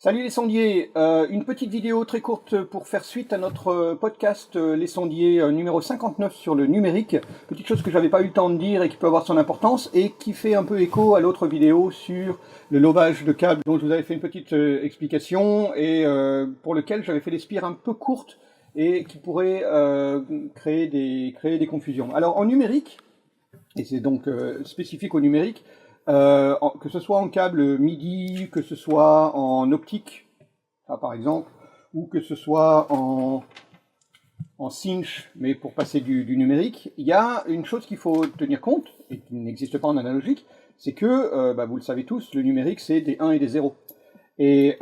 Salut les sondiers, une petite vidéo très courte pour faire suite à notre podcast Les sondiers numéro 59 sur le numérique. Petite chose que j'avais pas eu le temps de dire et qui peut avoir son importance et qui fait un peu écho à l'autre vidéo sur le lobage de câbles dont je vous avais fait une petite explication et pour lequel j'avais fait des spires un peu courtes et qui pourraient créer des confusions. Alors en numérique, et c'est donc spécifique au numérique, que ce soit en câble MIDI, que ce soit en optique, par exemple, ou que ce soit en cinch, mais pour passer du numérique, il y a une chose qu'il faut tenir compte, et qui n'existe pas en analogique, c'est que, vous le savez tous, le numérique c'est des 1 et des 0. Et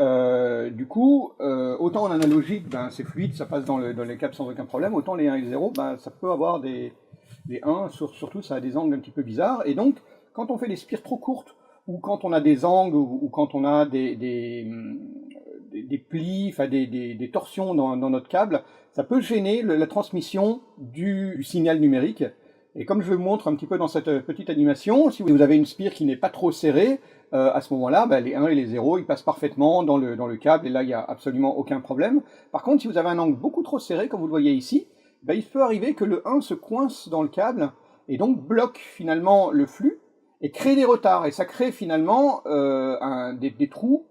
du coup, autant en analogique, c'est fluide, ça passe dans les câbles sans aucun problème, autant les 1 et les 0, ça peut avoir des 1, surtout ça a des angles un petit peu bizarres, et donc, quand on fait des spires trop courtes, ou quand on a des angles, ou quand on a des plis, enfin des torsions dans notre câble, ça peut gêner la transmission du signal numérique. Et comme je le montre un petit peu dans cette petite animation, si vous avez une spire qui n'est pas trop serrée, à ce moment-là, les 1 et les 0, ils passent parfaitement dans le câble, et là, il n'y a absolument aucun problème. Par contre, si vous avez un angle beaucoup trop serré, comme vous le voyez ici, il peut arriver que le 1 se coince dans le câble, et donc bloque finalement le flux, et crée des retards, et ça crée finalement des trous,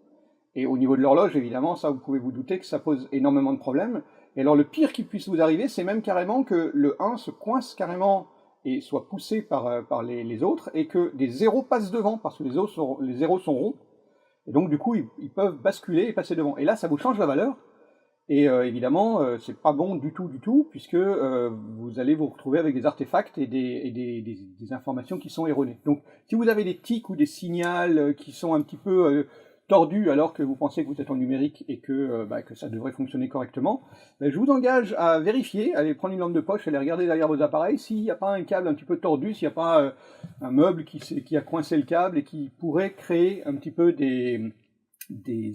et au niveau de l'horloge, évidemment, ça vous pouvez vous douter que ça pose énormément de problèmes. Et alors le pire qui puisse vous arriver, c'est même carrément que le 1 se coince carrément et soit poussé par les autres, et que des zéros passent devant, parce que les zéros sont ronds, et donc du coup ils peuvent basculer et passer devant. Et là ça vous change la valeur, et évidemment, c'est pas bon du tout, puisque vous allez vous retrouver avec des artefacts et des informations qui sont erronées. Donc, si vous avez des tics ou des signals qui sont un petit peu tordus alors que vous pensez que vous êtes en numérique et que ça devrait fonctionner correctement, je vous engage à vérifier, aller prendre une lampe de poche, aller regarder derrière vos appareils s'il n'y a pas un câble un petit peu tordu, s'il n'y a pas un meuble qui a coincé le câble et qui pourrait créer un petit peu des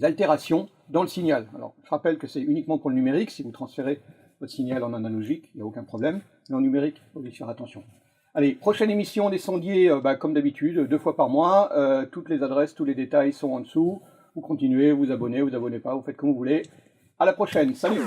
altérations dans le signal. Alors, je rappelle que c'est uniquement pour le numérique. Si vous transférez votre signal en analogique, il n'y a aucun problème. Mais en numérique, il faut y faire attention. Allez, prochaine émission des sondiers, comme d'habitude, 2 fois par mois. Toutes les adresses, tous les détails sont en dessous. Vous continuez, vous abonnez pas, vous faites comme vous voulez. À la prochaine, salut!